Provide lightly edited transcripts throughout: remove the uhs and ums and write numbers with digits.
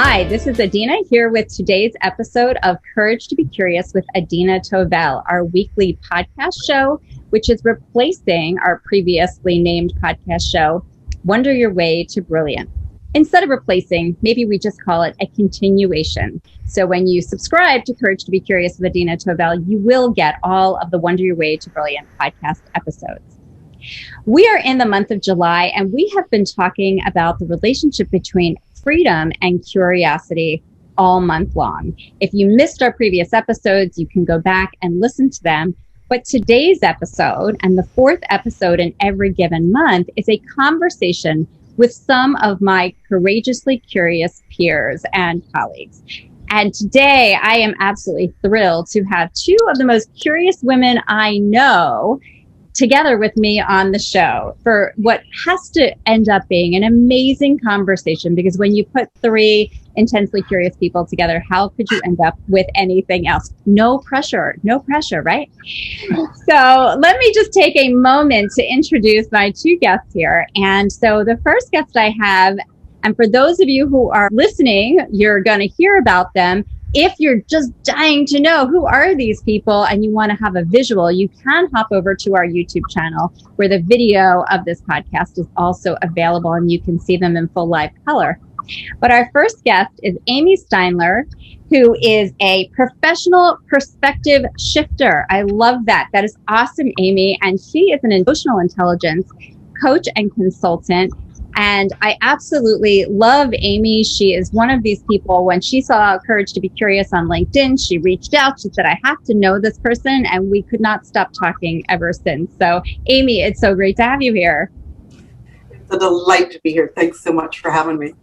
Hi, this is Adina here with today's episode of Courage to be Curious with Adina Tovel, our weekly podcast show, which is replacing our previously named podcast show, Wonder Your Way to Brilliant. Instead of replacing, maybe we just call it a continuation. So when you subscribe to Courage to be Curious with Adina Tovel, you will get all of the Wonder Your Way to Brilliant podcast episodes. We are in the month of July, and we have been talking about the relationship between freedom and curiosity all month long. If you missed our previous episodes, you can go back and listen to them. But today's episode, and the fourth episode in every given month, is a conversation with some of my courageously curious peers and colleagues. And today I am absolutely thrilled to have two of the most curious women I know together with me on the show for what has to end up being an amazing conversation, because when you put three intensely curious people together, how could you end up with anything else? No pressure, right? So let me just take a moment to introduce my two guests here. And so the first guest I have, and for those of you who are listening, you're going to hear about them. If you're just dying to know who are these people and you want to have a visual, you can hop over to our YouTube channel where the video of this podcast is also available and you can see them in full live color. But our first guest is Amy Steinler, who is a professional perspective shifter. I love that. That is awesome, Amy. And she is an emotional intelligence coach and consultant. And I absolutely love Amy. She is one of these people, when she saw Courage to be Curious on LinkedIn, she reached out. She said, I have to know this person. And we could not stop talking ever since. So Amy, it's so great to have you here. It's a delight to be here. Thanks so much for having me.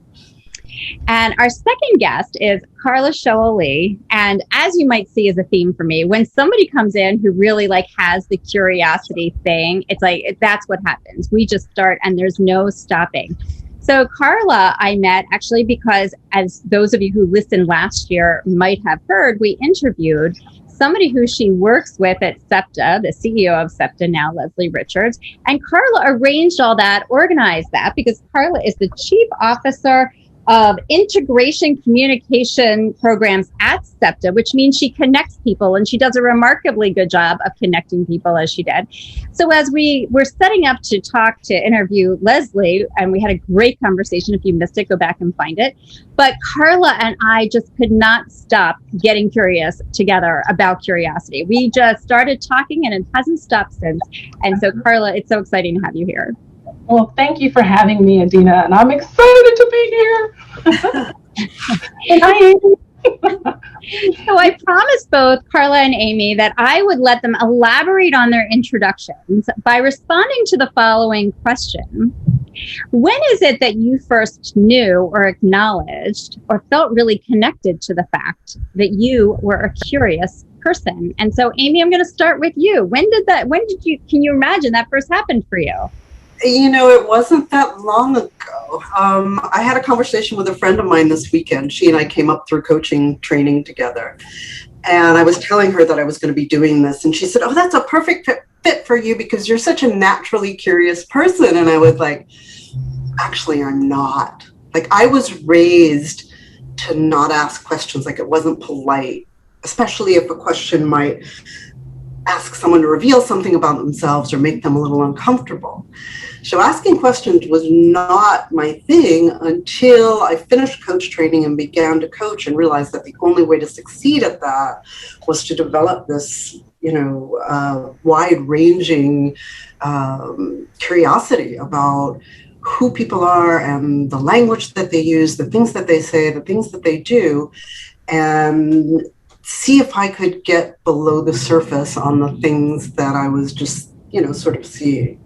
And our second guest is Carla Shoali. And as you might see as a theme for me, when somebody comes in who really has the curiosity thing, it's like, that's what happens. We just start and there's no stopping. So Carla, I met actually because, as those of you who listened last year might have heard, we interviewed somebody who she works with at SEPTA, the CEO of SEPTA now, Leslie Richards. And Carla arranged all that, organized that, because Carla is the chief officer of integration communication programs at SEPTA, which means she connects people, and she does a remarkably good job of connecting people, as she did. So as we were setting up to interview Leslie, and we had a great conversation. If you missed it, go back and find it. But Carla and I just could not stop getting curious together about curiosity. We just started talking and it hasn't stopped since. And so Carla, it's so exciting to have you here. Well, thank you for having me, Adina, and I'm excited to be here. And hi, Amy. So I promised both Carla and Amy that I would let them elaborate on their introductions by responding to the following question. When is it that you first knew or acknowledged or felt really connected to the fact that you were a curious person? And so, Amy, I'm going to start with you. Can you imagine that first happened for you? You know, it wasn't that long ago. I had a conversation with a friend of mine this weekend. She and I came up through coaching training together. And I was telling her that I was going to be doing this. And she said, oh, that's a perfect fit for you because you're such a naturally curious person. And I was like, actually, I'm not. I was raised to not ask questions. It wasn't polite, especially if a question might ask someone to reveal something about themselves or make them a little uncomfortable. So asking questions was not my thing until I finished coach training and began to coach and realized that the only way to succeed at that was to develop this, wide-ranging curiosity about who people are and the language that they use, the things that they say, the things that they do, and see if I could get below the surface on the things that I was just, sort of seeing.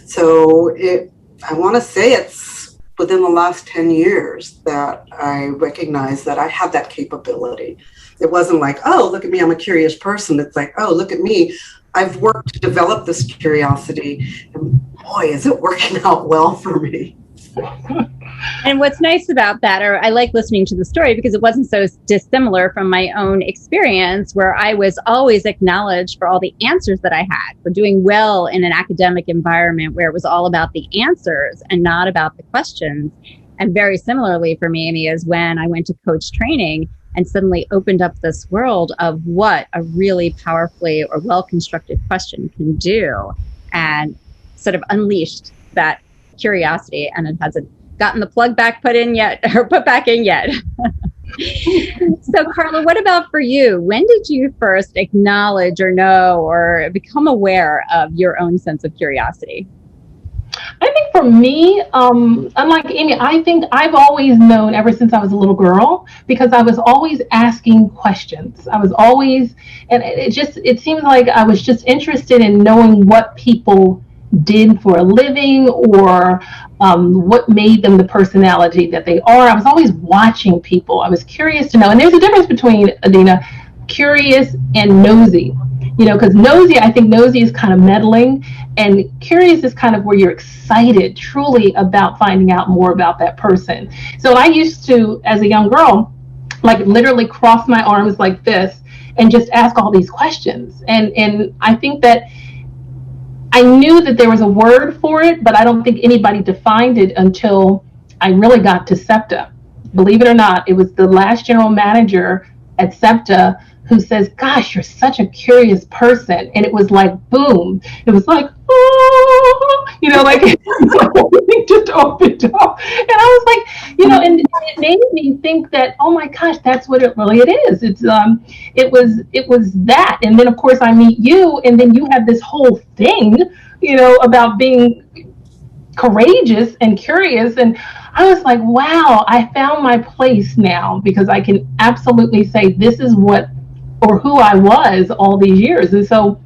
So I want to say it's within the last 10 years that I recognized that I had that capability. It wasn't like, oh, look at me, I'm a curious person. It's like, oh, look at me. I've worked to develop this curiosity. And boy, is it working out well for me. And what's nice about that, or I like listening to the story because it wasn't so dissimilar from my own experience, where I was always acknowledged for all the answers that I had, for doing well in an academic environment where it was all about the answers and not about the questions. And very similarly for me, Amy, is when I went to coach training and suddenly opened up this world of what a really powerfully or well-constructed question can do, and sort of unleashed that curiosity, and it hasn't gotten the plug back put back in yet. So Carla, what about for you? When did you first acknowledge or know or become aware of your own sense of curiosity? I think for me, unlike Amy, I think I've always known ever since I was a little girl, because I was always asking questions. I was always, and it seems like I was just interested in knowing what people did for a living, or what made them the personality that they are. I was always watching people. I was curious to know. And there's a difference between, Adina, curious and nosy. Because I think nosy is kind of meddling, and curious is kind of where you're excited truly about finding out more about that person. So I used to, as a young girl, like literally cross my arms like this and just ask all these questions. And I think that I knew that there was a word for it, but I don't think anybody defined it until I really got to SEPTA. Believe it or not, it was the last general manager at SEPTA who says, "Gosh, you're such a curious person." And it was like, boom. It was like, oh, like everything just opened up. And I was like, and it made me think that, oh my gosh, that's what it is. It was that. And then of course I meet you, and then you have this whole thing, about being courageous and curious. And I was like, wow, I found my place now, because I can absolutely say this is what, or who I was all these years. And so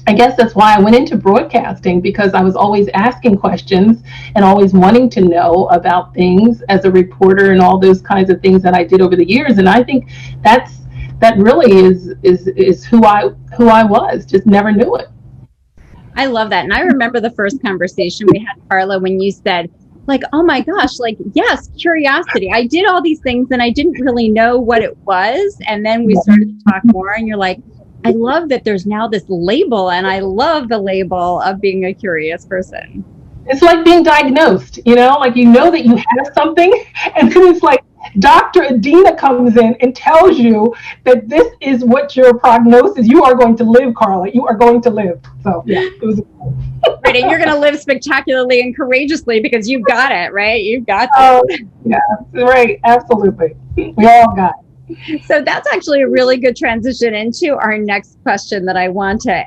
I guess that's why I went into broadcasting, because I was always asking questions and always wanting to know about things as a reporter and all those kinds of things that I did over the years. And I think that really is who I was, just never knew it. I love that. And I remember the first conversation we had, Carla, when you said, like, oh my gosh, like, yes, curiosity. I did all these things and I didn't really know what it was. And then we started to talk more, and you're like, I love that there's now this label, and I love the label of being a curious person. It's like being diagnosed, like that you have something, and then it's like Dr. Adina comes in and tells you that this is what your prognosis, you are going to live, Carla, you are going to live. So yeah, it was right, and you're going to live spectacularly and courageously because you've got it, right? You've got this. Yeah, right, absolutely. We all got it. So that's actually a really good transition into our next question that I want to,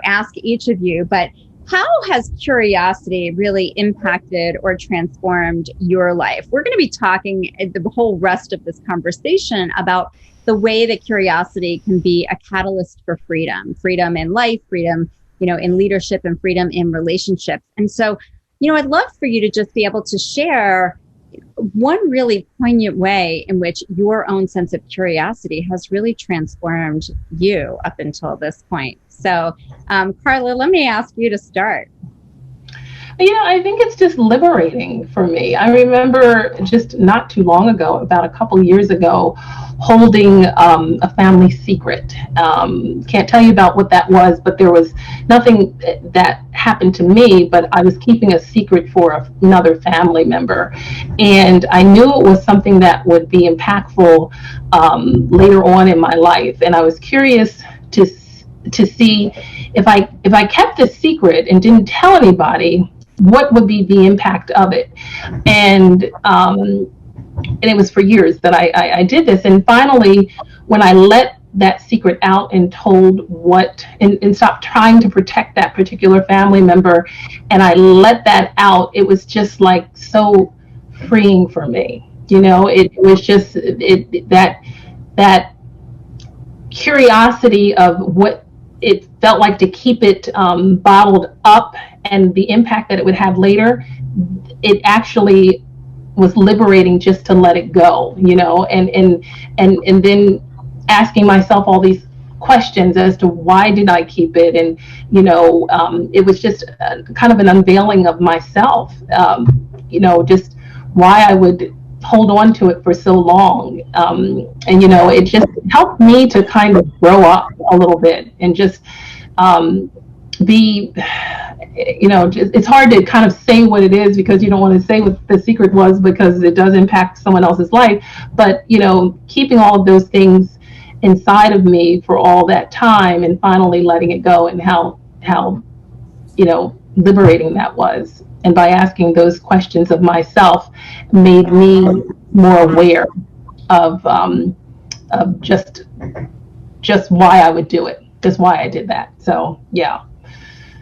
ask each of you. But how has curiosity really impacted or transformed your life? We're going to be talking the whole rest of this conversation about the way that curiosity can be a catalyst for freedom in life, freedom, in leadership, and freedom in relationships. And so, I'd love for you to just be able to share one really poignant way in which your own sense of curiosity has really transformed you up until this point. So, Carla, let me ask you to start. I think it's just liberating for me. I remember just not too long ago, about a couple years ago, holding a family secret. Can't tell you about what that was, but there was nothing that happened to me, but I was keeping a secret for another family member. And I knew it was something that would be impactful later on in my life. And I was curious to see if I kept this secret and didn't tell anybody, what would be the impact of it. And it was for years that I did this. And finally, when I let that secret out and told and stopped trying to protect that particular family member, and I let that out, it was just like so freeing for me. It was just that curiosity of what it felt like to keep it bottled up, and the impact that it would have later. It actually was liberating just to let it go, and then asking myself all these questions as to why did I keep it, and it was just kind of an unveiling of myself, just why I would hold on to it for so long, and it just helped me to kind of grow up a little bit, and just it's hard to kind of say what it is because you don't want to say what the secret was because it does impact someone else's life. But, keeping all of those things inside of me for all that time and finally letting it go, and how liberating that was. And by asking those questions of myself made me more aware of just why I would do it, just why I did that. So, yeah.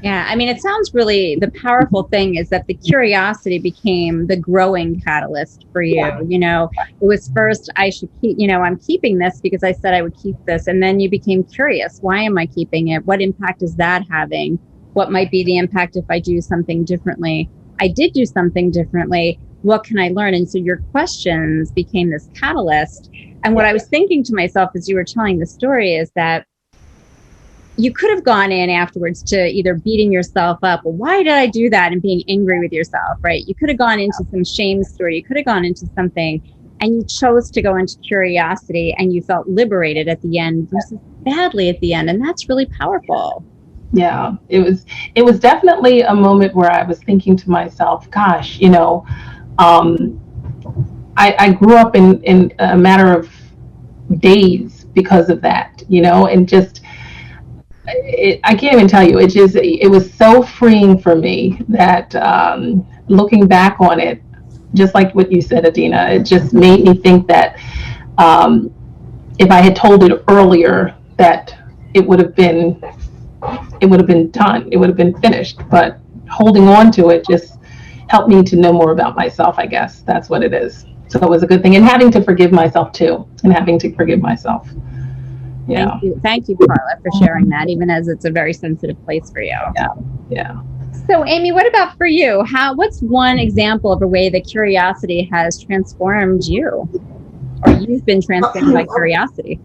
Yeah, I mean, it sounds really, the powerful thing is that the curiosity became the growing catalyst for you. Yeah. It was first, I should keep, I'm keeping this because I said I would keep this. And then you became curious. Why am I keeping it? What impact is that having? What might be the impact if I do something differently? I did do something differently. What can I learn? And so your questions became this catalyst. And what I was thinking to myself as you were telling the story is that you could have gone in afterwards to either beating yourself up, well, why did I do that, and being angry with yourself, right? You could have gone into some shame story. You could have gone into something, and you chose to go into curiosity, and you felt liberated at the end versus badly at the end. And that's really powerful. Yeah, it was definitely a moment where I was thinking to myself, gosh, I grew up in a matter of days because of that, and just, I can't even tell you. It was so freeing for me that looking back on it, just like what you said, Adina, it just made me think that if I had told it earlier, that it would have been done. It would have been finished. But holding on to it just helped me to know more about myself. I guess that's what it is. So it was a good thing, and having to forgive myself too, Yeah. Thank you, Carla, for sharing that, even as it's a very sensitive place for you. Yeah. So, Amy, what about for you? What's one example of a way that curiosity has transformed you, or you've been transformed by curiosity?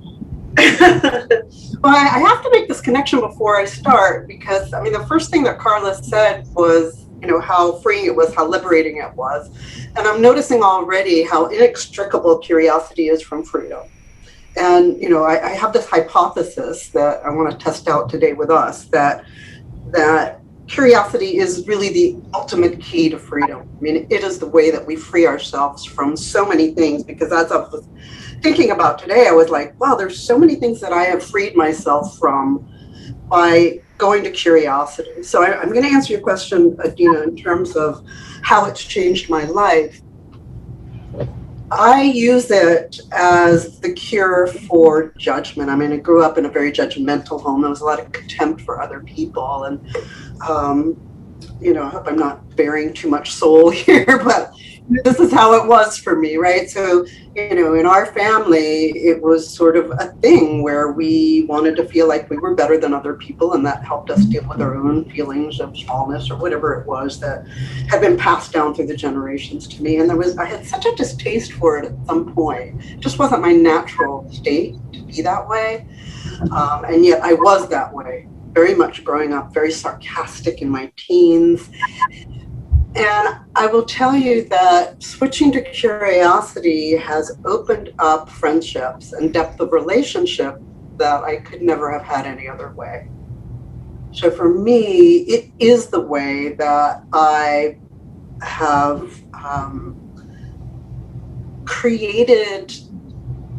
Well, I have to make this connection before I start, because the first thing that Carla said was, how freeing it was, how liberating it was. And I'm noticing already how inextricable curiosity is from freedom. And, I have this hypothesis that I want to test out today with us, that curiosity is really the ultimate key to freedom. It is the way that we free ourselves from so many things, because as I was thinking about today, I was like, wow, there's so many things that I have freed myself from by going to curiosity. So I'm going to answer your question, Adina, in terms of how it's changed my life. I use it as the cure for judgment. I grew up in a very judgmental home. There was a lot of contempt for other people. And, I hope I'm not bearing too much soul here, but this is how it was for me, right? So, in our family, it was sort of a thing where we wanted to feel like we were better than other people, and that helped us deal with our own feelings of smallness or whatever it was that had been passed down through the generations to me. And I had such a distaste for it at some point. It just wasn't my natural state to be that way. And yet I was that way, very much growing up, very sarcastic in my teens. And I will tell you that switching to curiosity has opened up friendships and depth of relationship that I could never have had any other way. So for me, it is the way that I have created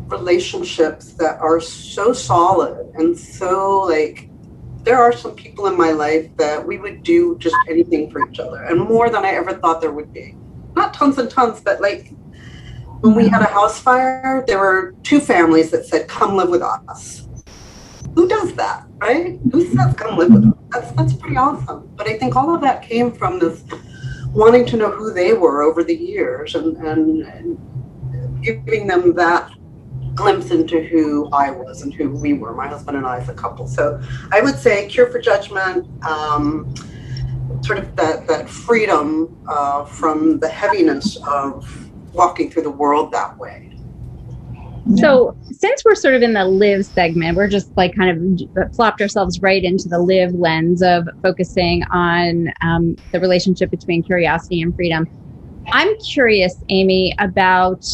relationships that are so solid and so there are some people in my life that we would do just anything for each other, and more than I ever thought there would be. Not tons and tons, but when we had a house fire, there were 2 families that said, come live with us. Who does that, right? Who says come live with us? That's pretty awesome. But I think all of that came from this wanting to know who they were over the years and giving them that glimpse into who I was and who we were, my husband and I as a couple. So I would say cure for judgment, sort of that freedom from the heaviness of walking through the world that way. So since we're sort of in the live segment, we're just kind of plopped ourselves right into the live lens of focusing on the relationship between curiosity and freedom. I'm curious, Amy, about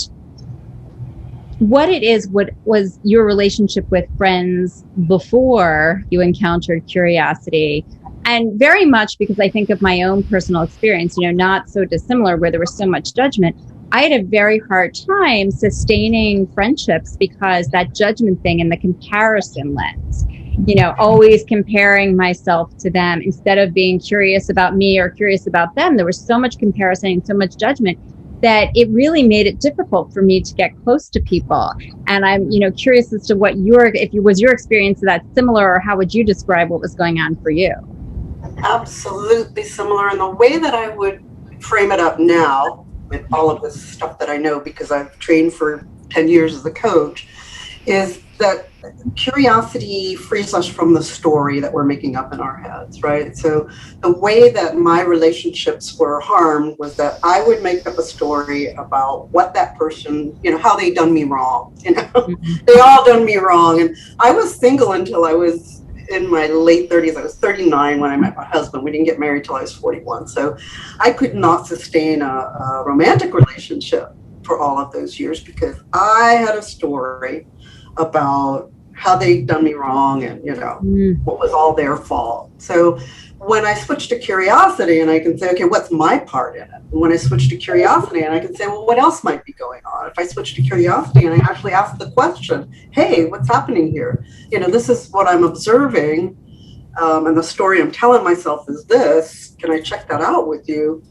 what was your relationship with friends before you encountered curiosity? And very much because I think of my own personal experience, not so dissimilar, where there was so much judgment. I had a very hard time sustaining friendships because that judgment thing and the comparison lens, always comparing myself to them instead of being curious about me or curious about them. There was so much comparison and so much judgment that it really made it difficult for me to get close to people. And I'm, curious as to what was your experience of that similar, or how would you describe what was going on for you? Absolutely similar. And the way that I would frame it up now, with all of this stuff that I know because I've trained for 10 years as a coach, is that curiosity frees us from the story that we're making up in our heads, right? So the way that my relationships were harmed was that I would make up a story about what that person, how they done me wrong, they all done me wrong. And I was single until I was in my late 30s. I was 39 when I met my husband. We didn't get married till I was 41. So I could not sustain a romantic relationship for all of those years because I had a story about how they'd done me wrong and, what was all their fault. So when I switched to curiosity and I can say, okay, what's my part in it? And when I switch to curiosity and I can say, well, what else might be going on? If I switch to curiosity and I actually ask the question, hey, what's happening here? This is what I'm observing. And the story I'm telling myself is this. Can I check that out with you?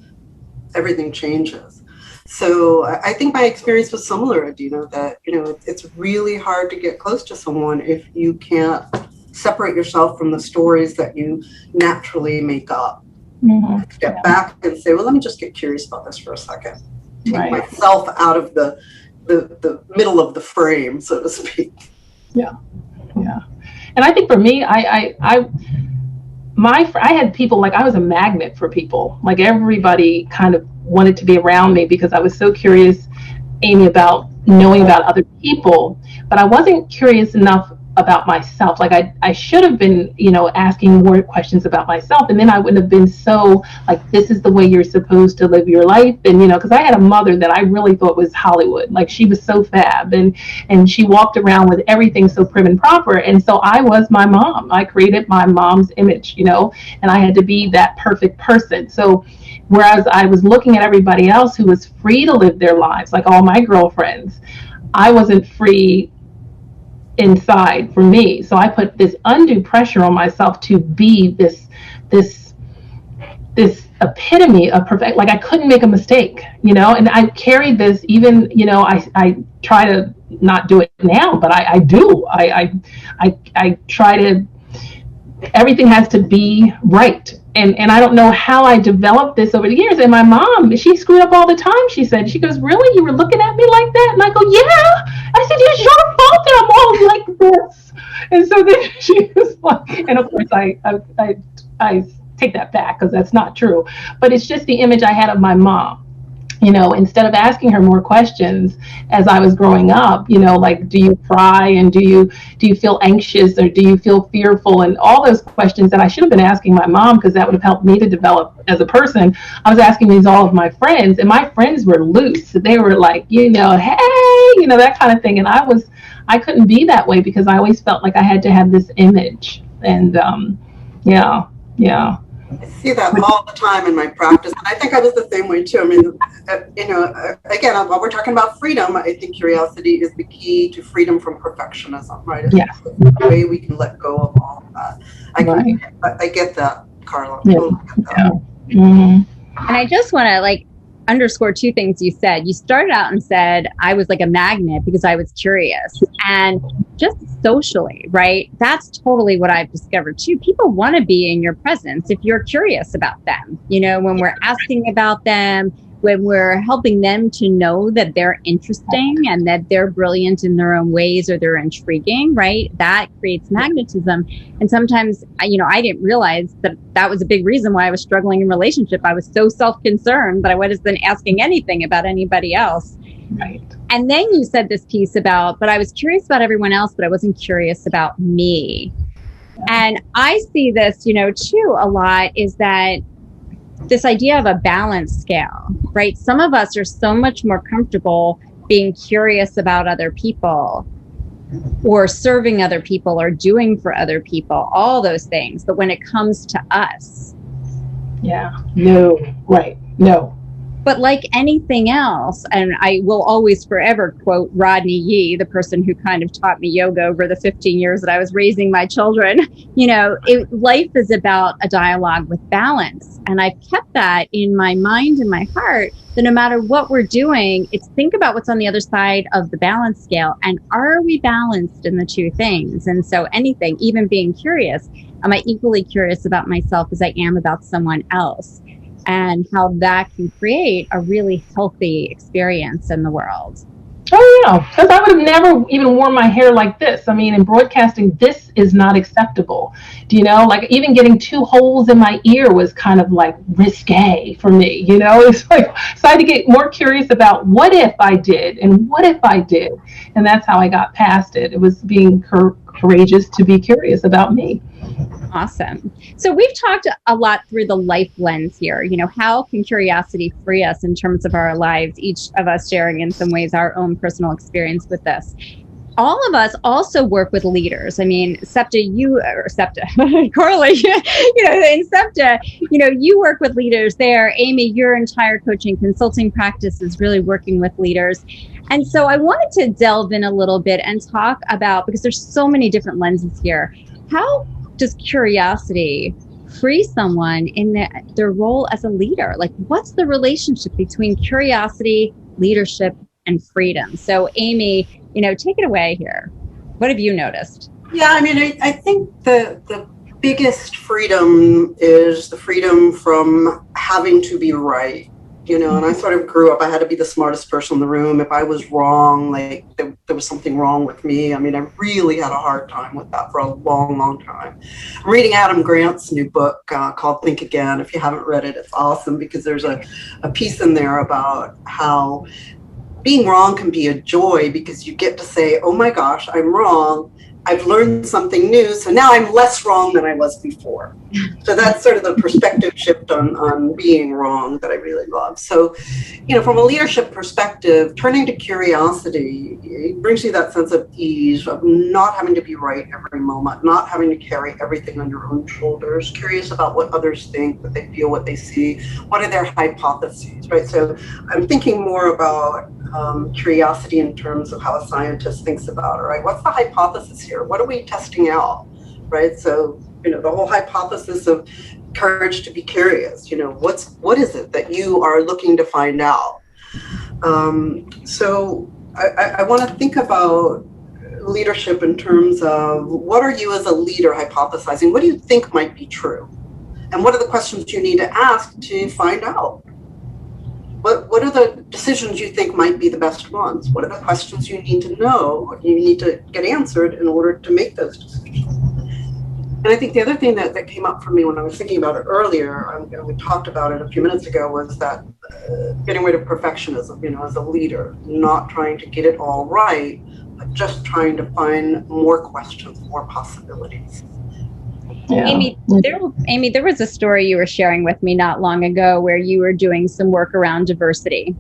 Everything changes. So I think my experience was similar, Adina, that, it's really hard to get close to someone if you can't separate yourself from the stories that you naturally make up. Mm-hmm. Step back and say, well, let me just get curious about this for a second. Take myself out of the middle of the frame, so to speak. Yeah. Yeah. And I think for me, I had people, like I was a magnet for people. Like everybody kind of wanted to be around me because I was so curious, Amy, about knowing about other people, but I wasn't curious enough about myself. Like I should have been, asking more questions about myself, and then I wouldn't have been so like, this is the way you're supposed to live your life. And because I had a mother that I really thought was Hollywood. Like she was so fab, and she walked around with everything so prim and proper. And so I was my mom. I created my mom's image, and I had to be that perfect person. So whereas I was looking at everybody else who was free to live their lives, like all my girlfriends, I wasn't free inside for me. So I put this undue pressure on myself to be this epitome of perfect. Like I couldn't make a mistake, and I carried this even, I try to not do it now, but I do. I try to, everything has to be right. And I don't know how I developed this over the years. And my mom, she screwed up all the time. She goes, really? You were looking at me like that? And I go, yeah. I said, it's your fault that I'm all like this. And so then she was like, and of course I take that back because that's not true. But it's just the image I had of my mom. Instead of asking her more questions as I was growing up, like, do you cry and do you feel anxious or do you feel fearful, and all those questions that I should have been asking my mom because that would have helped me to develop as a person. I was asking these all of my friends, and my friends were loose. They were like, hey, that kind of thing. And I couldn't be that way because I always felt like I had to have this image. And yeah. I see that all the time in my practice. And I think I was the same way too. I mean, again, while we're talking about freedom, I think curiosity is the key to freedom from perfectionism, right? It's the way we can let go of all of that. I get that, Carla. Yeah. Totally get that. Yeah. Mm-hmm. And I just want to underscore two things you said. You started out and said I was like a magnet because I was curious, and just socially, right? That's totally what I've discovered too. People want to be in your presence if you're curious about them. When we're asking about them, when we're helping them to know that they're interesting and that they're brilliant in their own ways or they're intriguing, right? That creates magnetism. And sometimes, I didn't realize that was a big reason why I was struggling in relationship. I was so self-concerned that I wasn't asking anything about anybody else. Right. And then you said this piece about, but I was curious about everyone else, but I wasn't curious about me. And I see this, too, a lot, is that this idea of a balance scale, right? Some of us are so much more comfortable being curious about other people or serving other people or doing for other people, all those things. But when it comes to us, no. but like anything else, and I will always forever quote Rodney Yee, the person who kind of taught me yoga over the 15 years that I was raising my children, life is about a dialogue with balance. And I've kept that in my mind and my heart, that no matter what we're doing, it's think about what's on the other side of the balance scale. And are we balanced in the two things? And so anything, even being curious, am I equally curious about myself as I am about someone else? And how that can create a really healthy experience in the world. Oh yeah, because I would have never even worn my hair like this. I mean, in broadcasting, this is not acceptable. Do you know? Like even getting 2 holes in my ear was kind of like risque for me. It's like, so I had to get more curious about what if I did and what if I did, and that's how I got past it. It was being courageous to be curious about me. Awesome. So we've talked a lot through the life lens here. How can curiosity free us in terms of our lives, each of us sharing in some ways our own personal experience with this. All of us also work with leaders. I mean, Carly, in SEPTA, you work with leaders there. Amy, your entire coaching consulting practice is really working with leaders. And so I wanted to delve in a little bit and talk about, because there's so many different lenses here, how does curiosity free someone in their role as a leader? Like, what's the relationship between curiosity, leadership, and freedom? So Amy, take it away here. What have you noticed? Yeah, I mean, I think the biggest freedom is the freedom from having to be right. And I sort of grew up, I had to be the smartest person in the room. If I was wrong, like there was something wrong with me. I mean, I really had a hard time with that for a long, long time. I'm reading Adam Grant's new book called Think Again. If you haven't read it, it's awesome because there's a piece in there about how being wrong can be a joy because you get to say, oh my gosh, I'm wrong. I've learned something new, so now I'm less wrong than I was before. So that's sort of the perspective shift on being wrong that I really love. So, from a leadership perspective, turning to curiosity, it brings you that sense of ease, of not having to be right every moment, not having to carry everything on your own shoulders, curious about what others think, what they feel, what they see, what are their hypotheses, right? So I'm thinking more about curiosity in terms of how a scientist thinks about it, right? What's the hypothesis here? What are we testing out, right? So, the whole hypothesis of courage to be curious, what is it that you are looking to find out? So I want to think about leadership in terms of what are you as a leader hypothesizing? What do you think might be true? And what are the questions you need to ask to find out? What are the decisions you think might be the best ones? What are the questions you need to know, or you need to get answered in order to make those decisions? And I think the other thing that came up for me when I was thinking about it earlier, and we talked about it a few minutes ago, was that getting rid of perfectionism, as a leader, not trying to get it all right, but just trying to find more questions, more possibilities. Yeah. Amy, there was a story you were sharing with me not long ago where you were doing some work around diversity.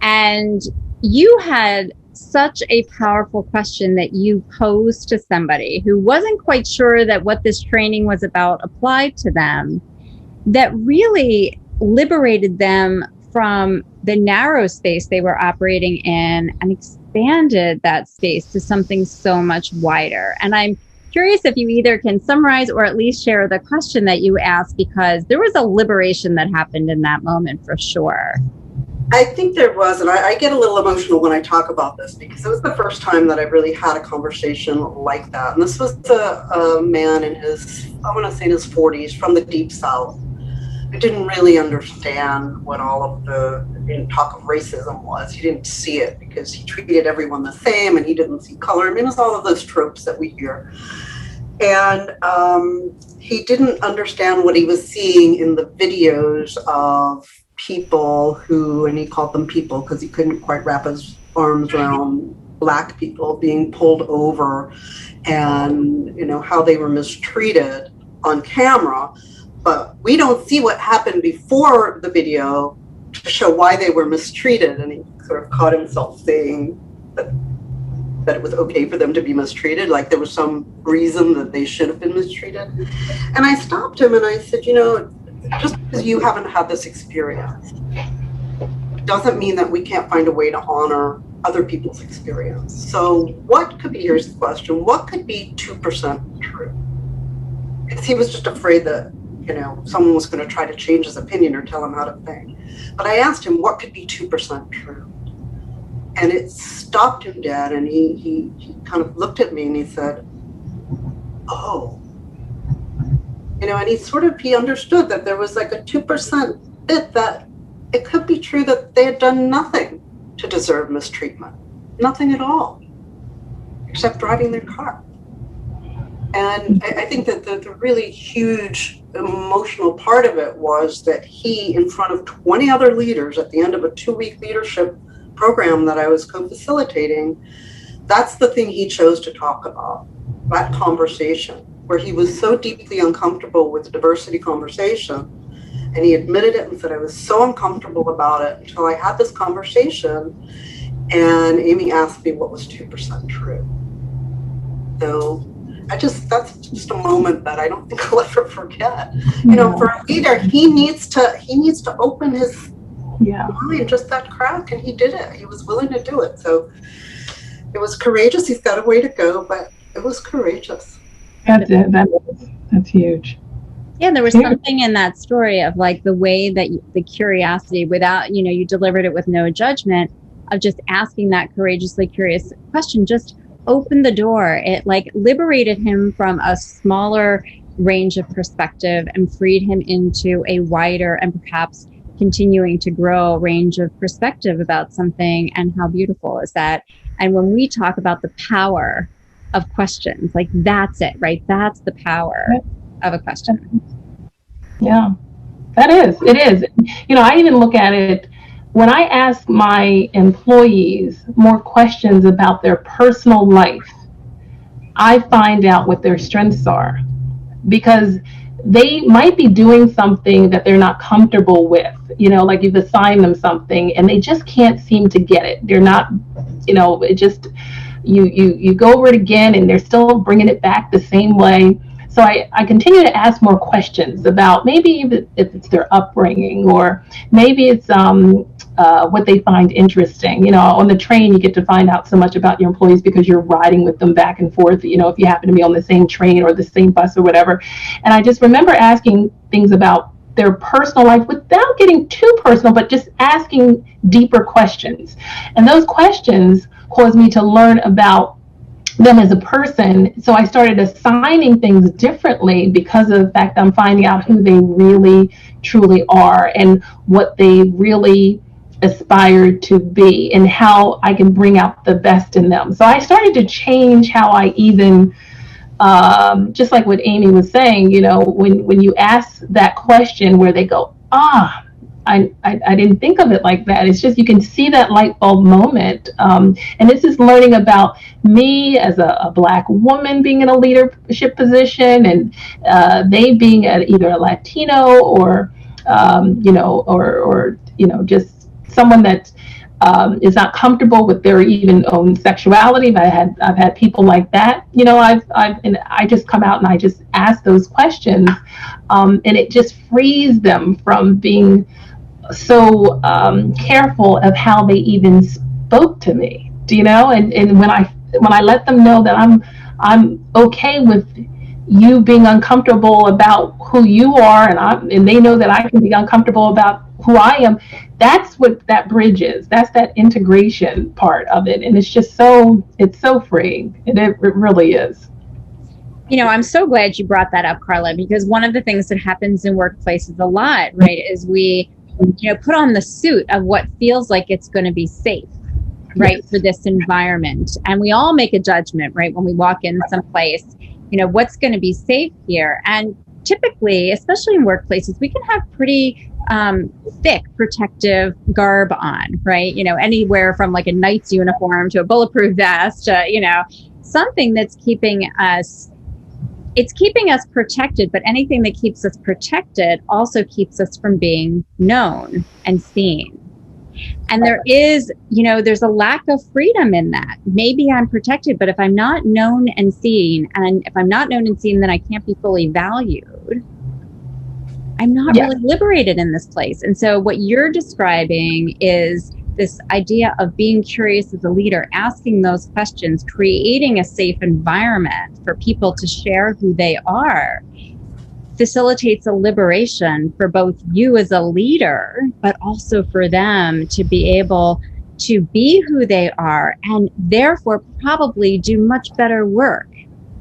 And you had such a powerful question that you posed to somebody who wasn't quite sure that what this training was about applied to them, that really liberated them from the narrow space they were operating in and expanded that space to something so much wider. And I'm curious if you either can summarize or at least share the question that you asked, because there was a liberation that happened in that moment for sure. I think there was, and I get a little emotional when I talk about this because it was the first time that I really had a conversation like that. And this was a man in his 40s from the Deep South. I didn't really understand what all of the talk of racism was. He didn't see it because he treated everyone the same and he didn't see color. I mean, it was all of those tropes that we hear. And he didn't understand what he was seeing in the videos of people who, and he called them people because he couldn't quite wrap his arms around Black people being pulled over and, how they were mistreated on camera. But we don't see what happened before the video to show why they were mistreated. And he sort of caught himself saying that that it was okay for them to be mistreated, like there was some reason that they should have been mistreated. And I stopped him and I said, just because you haven't had this experience doesn't mean that we can't find a way to honor other people's experience. So here's the question, what could be 2% true? Because he was just afraid that, someone was going to try to change his opinion or tell him how to think. But I asked him, what could be 2% true? And it stopped him dead, and he kind of looked at me and he said, oh. And he understood that there was like a 2% bit that it could be true that they had done nothing to deserve mistreatment. Nothing at all, except driving their car. And I think that the really huge emotional part of it was that he, in front of 20 other leaders at the end of a 2-week leadership program that I was co-facilitating, that's the thing he chose to talk about, that conversation, where he was so deeply uncomfortable with the diversity conversation. And he admitted it and said, I was so uncomfortable about it until I had this conversation. And Amy asked me what was 2% true. So that's just a moment that I don't think I'll ever forget. For a leader, he needs to open his mind, just that crack, and he did it. He was willing to do it. So it was courageous. He's got a way to go, but it was courageous. That's it. That's huge. Yeah, there was something in that story of like the way that the curiosity, without, you delivered it with no judgment, of just asking that courageously curious question, just opened the door. It like liberated him from a smaller range of perspective and freed him into a wider and perhaps continuing to grow range of perspective about something. And how beautiful is that? And when we talk about the power of questions, like that's it, right? That's the power of a question. Yeah, it is. I even look at it when I ask my employees more questions about their personal life. I find out what their strengths are, because they might be doing something that they're not comfortable with, like you've assigned them something and they just can't seem to get it. They're not, it just, you go over it again and they're still bringing it back the same way. So I continue to ask more questions about maybe if it's their upbringing, or maybe it's what they find interesting. On the train, you get to find out so much about your employees because you're riding with them back and forth, if you happen to be on the same train or the same bus or whatever. And I just remember asking things about their personal life without getting too personal, but just asking deeper questions. And those questions caused me to learn about them as a person. So I started assigning things differently because of the fact that I'm finding out who they really truly are and what they really aspire to be and how I can bring out the best in them. So I started to change how I even, just like what Amy was saying, when you ask that question where they go, I didn't think of it like that. It's just, you can see that light bulb moment. And this is learning about me as a Black woman being in a leadership position, and they being either a Latino or, just someone that is not comfortable with their even own sexuality. I've had people like that. I just come out and I just ask those questions, and it just frees them from being so careful of how they even spoke to me. And when I let them know that I'm okay with you being uncomfortable about who you are, and they know that I can be uncomfortable about who I am, that's what that bridge is. That's that integration part of it. And it's just it's so freeing. It really is. I'm so glad you brought that up, Carla, because one of the things that happens in workplaces a lot, right, is we put on the suit of what feels like it's going to be safe, right, yes, for this environment. And we all make a judgment, right, when we walk in someplace, what's going to be safe here. And typically, especially in workplaces, we can have pretty thick protective garb on, right? Anywhere from like a knight's uniform to a bulletproof vest, something that's keeping us protected, but anything that keeps us protected also keeps us from being known and seen. And there is, there's a lack of freedom in that. Maybe I'm protected, but if I'm not known and seen, and if I'm not known and seen, then I can't be fully valued. I'm not really liberated in this place. And so what you're describing is this idea of being curious as a leader, asking those questions, creating a safe environment for people to share who they are, facilitates a liberation for both you as a leader, but also for them to be able to be who they are and therefore probably do much better work.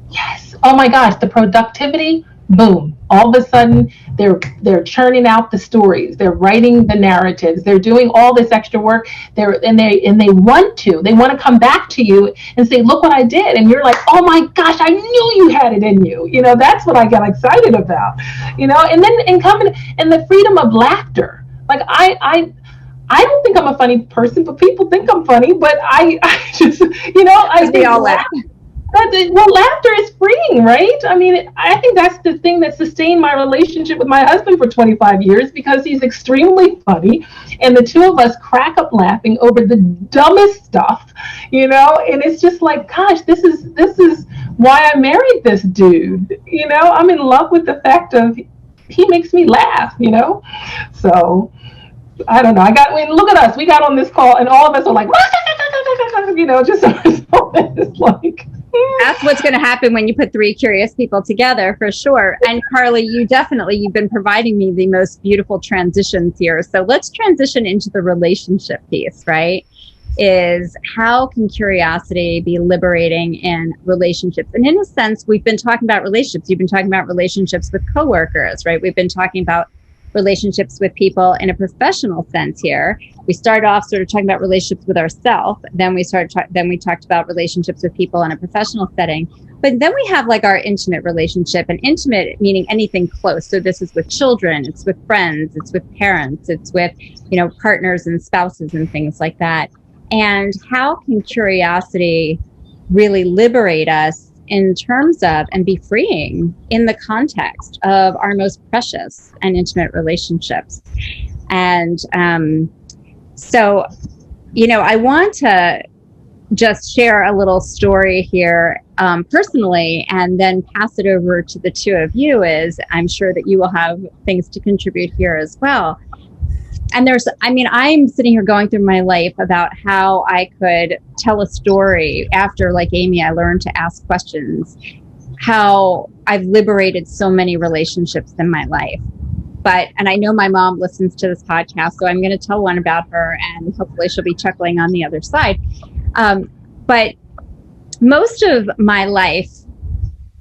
Yes. Oh my gosh, the productivity, boom. All of a sudden they're churning out the stories. They're writing the narratives. They're doing all this extra work. They want to come back to you and say, look what I did. And you're like, oh my gosh, I knew you had it in you. That's what I get excited about. And then and the freedom of laughter. Like I don't think I'm a funny person, but people think I'm funny. But I just, I they all laugh. Well, laughter is freeing, right? I mean, I think that's the thing that sustained my relationship with my husband for 25 years, because he's extremely funny, and the two of us crack up laughing over the dumbest stuff, and it's just like, gosh, this is why I married this dude. I'm in love with the fact of he makes me laugh, So I don't know. Look at us. We got on this call, and all of us are like, just it's like. That's what's going to happen when you put three curious people together, for sure. And Carly, you've been providing me the most beautiful transitions here. So let's transition into the relationship piece, right? Is how can curiosity be liberating in relationships? And in a sense, we've been talking about relationships. You've been talking about relationships with coworkers, right? We've been talking about relationships with people in a professional sense here. We started off sort of talking about relationships with ourselves. Then we talked about relationships with people in a professional setting. But then we have like our intimate relationship, and intimate meaning anything close. So this is with children, it's with friends, it's with parents, it's with, partners and spouses and things like that. And how can curiosity really liberate us in terms of and be freeing in the context of our most precious and intimate relationships? And so, I want to just share a little story here personally, and then pass it over to the two of you, as I'm sure that you will have things to contribute here as well. And I'm sitting here going through my life about how I could tell a story after, like Amy, I learned to ask questions, how I've liberated so many relationships in my life. And I know my mom listens to this podcast, so I'm going to tell one about her, and hopefully she'll be chuckling on the other side. But most of my life,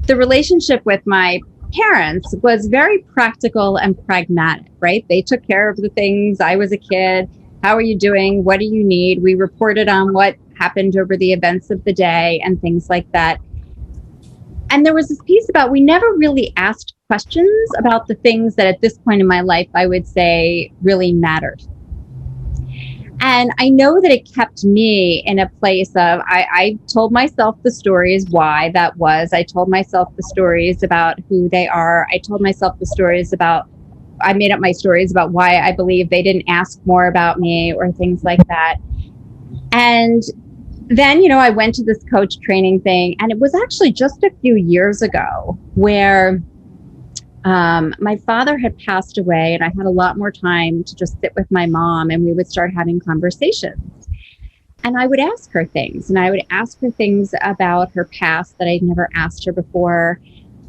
the relationship with my parents was very practical and pragmatic, right? They took care of the things. I was a kid. How are you doing? What do you need? We reported on what happened over the events of the day and things like that. And there was this piece about, we never really asked questions about the things that at this point in my life, I would say really mattered. And I know that it kept me in a place of, I told myself the stories why that was. I told myself the stories about who they are. I told myself the stories about, I made up my stories about why I believe they didn't ask more about me or things like that. And then, I went to this coach training thing, and it was actually just a few years ago where my father had passed away, and I had a lot more time to just sit with my mom, and we would start having conversations. And I would ask her things, about her past that I'd never asked her before.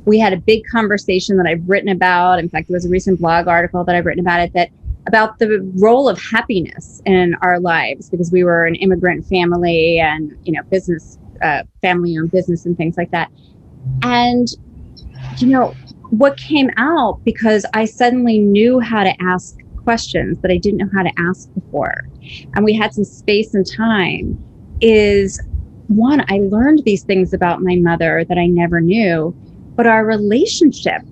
We had a big conversation that I've written about. In fact, there was a recent blog article that I've written about it, about the role of happiness in our lives, because we were an immigrant family and, business, family-owned business and things like that. And, what came out, because I suddenly knew how to ask questions that I didn't know how to ask before, and we had some space and time, is one, I learned these things about my mother that I never knew, but our relationship,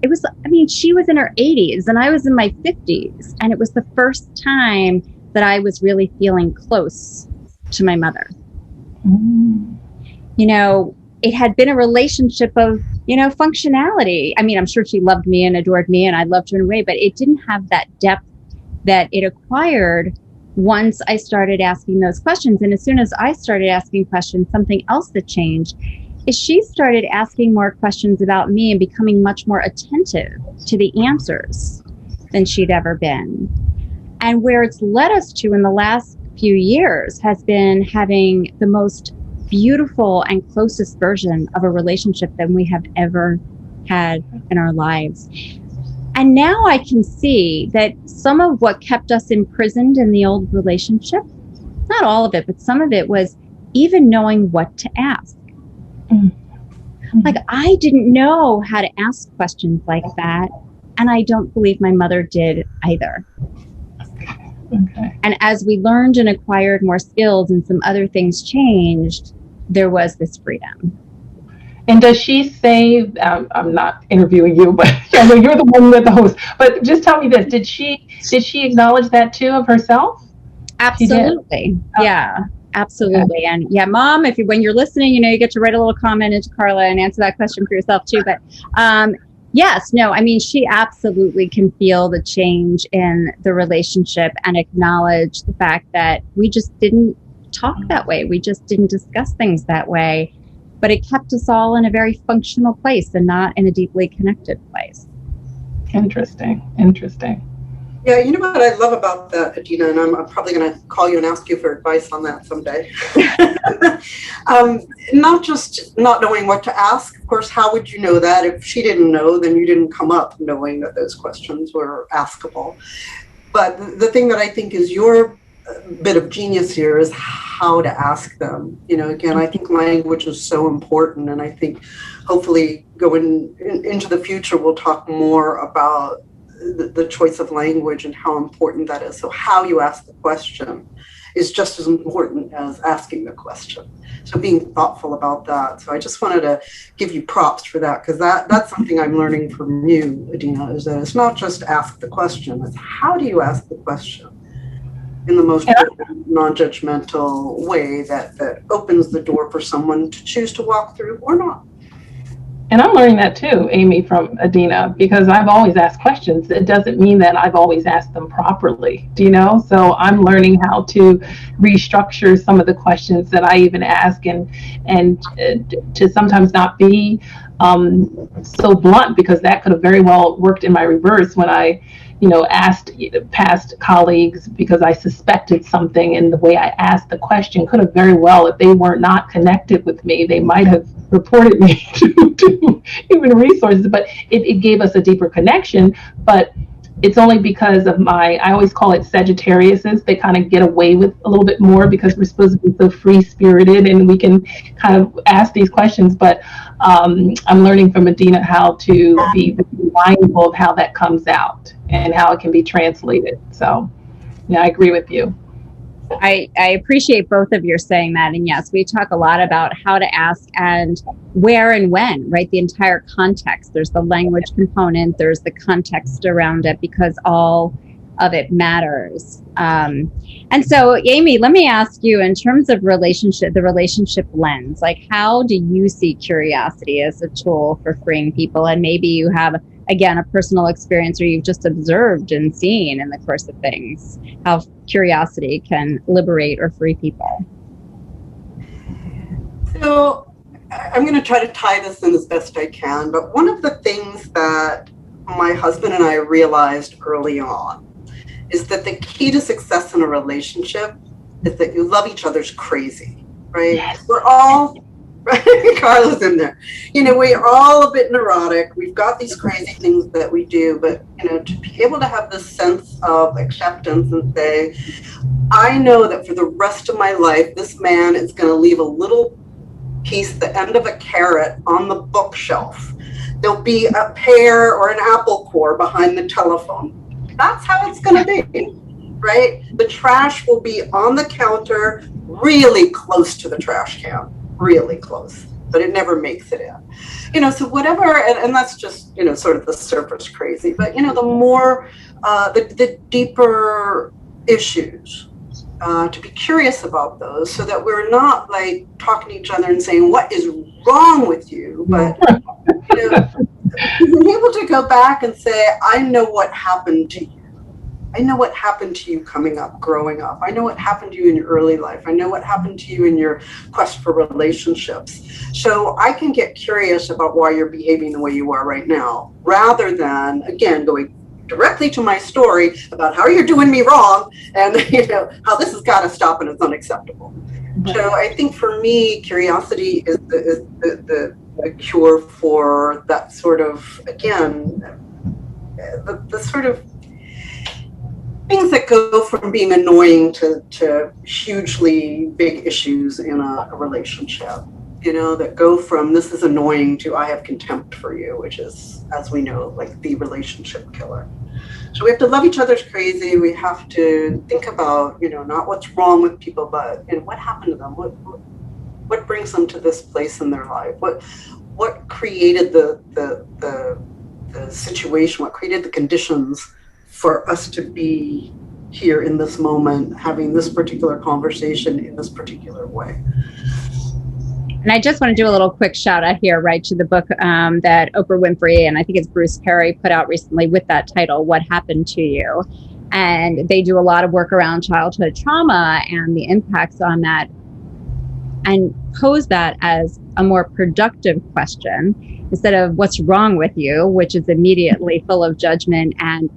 she was in her 80s and I was in my 50s, and it was the first time that I was really feeling close to my mother. It had been a relationship of, functionality. I'm sure she loved me and adored me, and I loved her in a way, but it didn't have that depth that it acquired once I started asking those questions. And as soon as I started asking questions, something else that changed is she started asking more questions about me and becoming much more attentive to the answers than she'd ever been. And where it's led us to in the last few years has been having the most beautiful and closest version of a relationship than we have ever had in our lives. And now I can see that some of what kept us imprisoned in the old relationship, not all of it, but some of it was even knowing what to ask. Mm-hmm. Like, I didn't know how to ask questions like that. And I don't believe my mother did either. Okay. And as we learned and acquired more skills and some other things changed, there was this freedom. And does she say, I'm not interviewing you, but I know you're the one that's the host, but just tell me this, did she acknowledge that too of herself? Absolutely. Yeah, absolutely. Okay. And yeah, Mom, when you're listening, you get to write a little comment into Carla and answer that question for yourself too. But yes, no, I mean, she absolutely can feel the change in the relationship and acknowledge the fact that we just didn't talk that way. We just didn't discuss things that way. But it kept us all in a very functional place and not in a deeply connected place. Interesting. Yeah, you know what I love about that, Adina, and I'm probably going to call you and ask you for advice on that someday. Not just not knowing what to ask. Of course, how would you know that? If she didn't know, then you didn't come up knowing that those questions were askable. But the thing that I think is your bit of genius here is how to ask them. Again, I think language is so important, and I think hopefully going into the future we'll talk more about the choice of language and how important that is. So how you ask the question is just as important as asking the question. So being thoughtful about that. So I just wanted to give you props for that, because that's something I'm learning from you, Adina, is that it's not just ask the question, it's how do you ask the question in the most non-judgmental way that opens the door for someone to choose to walk through or not. And I'm learning that too, Amy, from Adina, because I've always asked questions. It doesn't mean that I've always asked them properly, So I'm learning how to restructure some of the questions that I even ask and to sometimes not be so blunt, because that could have very well worked in my reverse when I asked past colleagues because I suspected something, and the way I asked the question could have very well, if they were not connected with me, they might have reported me to human resources, but it gave us a deeper connection. But it's only because of I always call it Sagittariuses. They kind of get away with a little bit more because we're supposed to be so free-spirited and we can kind of ask these questions. But I'm learning from Adina how to be mindful of how that comes out and how it can be translated. So, yeah, I agree with you. I appreciate both of you saying that. And yes, we talk a lot about how to ask and where and when, right? The entire context. There's the language component, there's the context around it, because all of it matters. And so, Amy, let me ask you, in terms of the relationship lens, like, how do you see curiosity as a tool for freeing people? And maybe you have, again, a personal experience, or you've just observed and seen in the course of things how curiosity can liberate or free people. So I'm going to try to tie this in as best I can, but one of the things that my husband and I realized early on is that the key to success in a relationship is that you love each other's crazy, right? Yes. We're all, right? Carla's in there. We're all a bit neurotic. We've got these crazy things that we do, but, to be able to have this sense of acceptance and say, I know that for the rest of my life, this man is going to leave a little piece, the end of a carrot, on the bookshelf. There'll be a pear or an apple core behind the telephone. That's how it's going to be, right? The trash will be on the counter, really close to the trash can, really close, but it never makes it in. So whatever, and that's just, sort of the surface crazy, but, the more, the deeper issues, to be curious about those, so that we're not like talking to each other and saying, what is wrong with you? But, being able to go back and say, I know what happened to you. I know what happened to you coming up, growing up. I know what happened to you in your early life. I know what happened to you in your quest for relationships. So I can get curious about why you're behaving the way you are right now, rather than, again, going directly to my story about how you're doing me wrong and how this has got to stop and it's unacceptable. So I think for me, curiosity is the cure for that sort of, again, the sort of things that go from being annoying to hugely big issues in a relationship, that go from this is annoying to I have contempt for you, which is, as we know, like the relationship killer. So we have to love each other's crazy. We have to think about, not what's wrong with people, but what happened to them? What brings them to this place in their life? What created the situation? What created the conditions for us to be here in this moment, having this particular conversation in this particular way? And I just want to do a little quick shout out here, right, to the book that Oprah Winfrey and I think it's Bruce Perry put out recently with that title, What Happened to You? And they do a lot of work around childhood trauma and the impacts on that, and pose that as a more productive question instead of what's wrong with you, which is immediately full of judgment and,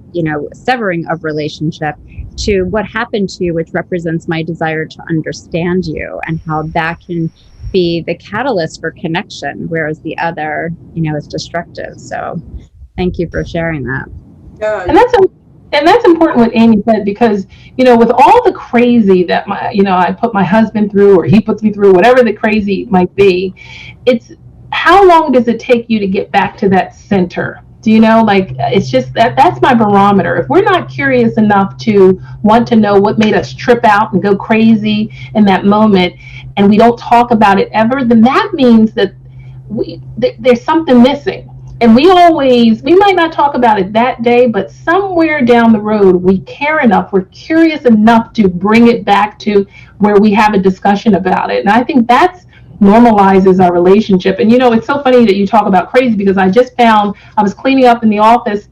severing of relationship, to what happened to you, which represents my desire to understand you and how that can be the catalyst for connection, whereas the other, is destructive. So thank you for sharing that. Yeah. And that's important what Amy said, because, with all the crazy that I put my husband through, or he puts me through, whatever the crazy might be, it's how long does it take you to get back to that center? It's just that's my barometer. If we're not curious enough to want to know what made us trip out and go crazy in that moment, and we don't talk about it ever, then that means that there's something missing. And we might not talk about it that day, but somewhere down the road, we care enough, we're curious enough to bring it back to where we have a discussion about it. And I think that's normalizes our relationship. And it's so funny that you talk about crazy, because I was cleaning up in the office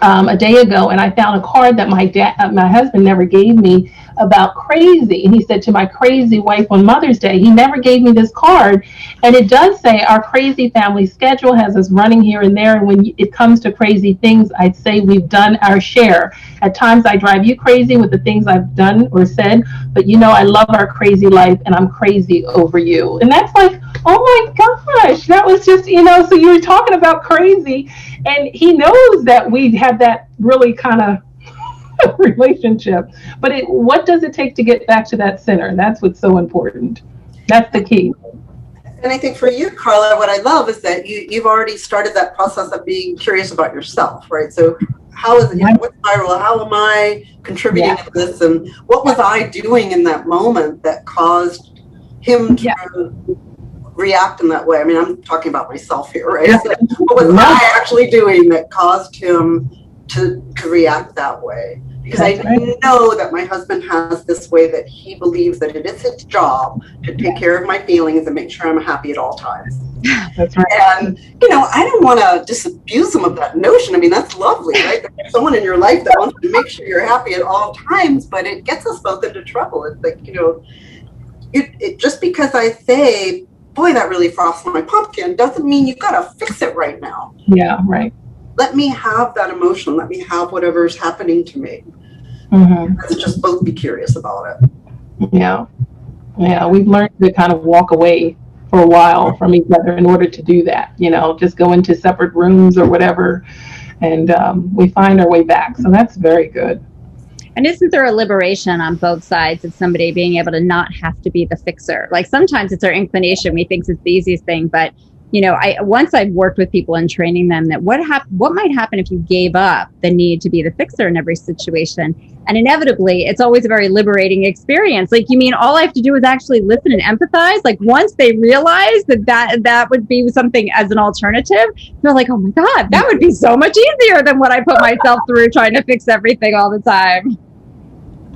a day ago, and I found a card that my husband never gave me about crazy. And he said to my crazy wife on Mother's Day, he never gave me this card. And it does say our crazy family schedule has us running here and there. And when it comes to crazy things, I'd say we've done our share. At times I drive you crazy with the things I've done or said, but I love our crazy life and I'm crazy over you. And that's like, oh my gosh, that was just, so you were talking about crazy, and he knows that we have that really kind of relationship, but what does it take to get back to that center? And that's what's so important. That's the key. And I think for you, Carla, what I love is that you've already started that process of being curious about yourself, right? So how is it, what's my role? How am I contributing to this? And what was I doing in that moment that caused him to react in that way? I mean, I'm talking about myself here, right? So what was I actually doing that caused him to react that way? Because I know that my husband has this way that he believes that it is his job to take care of my feelings and make sure I'm happy at all times. That's right. And, I don't want to disabuse him of that notion. I mean, that's lovely, right? There's someone in your life that wants to make sure you're happy at all times, but it gets us both into trouble. It's like, it just because I say, boy, that really frosts my pumpkin, doesn't mean you got to fix it right now. Yeah, right. Let me have that emotion. Let me have whatever's happening to me. Mm-hmm. Let's just both be curious about it. Yeah. We've learned to kind of walk away for a while from each other in order to do that. Just go into separate rooms or whatever, and we find our way back. So that's very good. And isn't there a liberation on both sides of somebody being able to not have to be the fixer? Like sometimes it's our inclination. We think it's the easiest thing, but once I've worked with people and training them that what might happen if you gave up the need to be the fixer in every situation. And inevitably, it's always a very liberating experience. Like, you mean all I have to do is actually listen and empathize? Like once they realize that would be something as an alternative, they're like, oh my God, that would be so much easier than what I put myself through trying to fix everything all the time.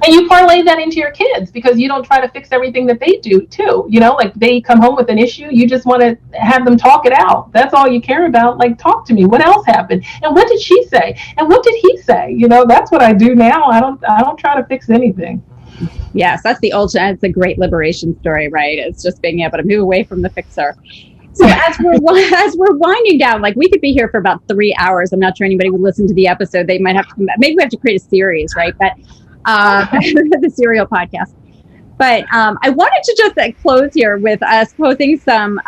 And you parlay that into your kids because you don't try to fix everything that they do too. You know, like they come home with an issue, you just want to have them talk it out. That's all you care about. Like, talk to me. What else happened? And what did she say? And what did he say? You know, that's what I do now. I don't try to fix anything. Yes, that's the ultimate. It's a great liberation story, right? It's just being able to move away from the fixer. So as we're winding down, like we could be here for about 3 hours. I'm not sure anybody would listen to the episode. They might have to come back. Maybe we have to create a series, right? But the serial podcast. But I wanted to just close here with us posing some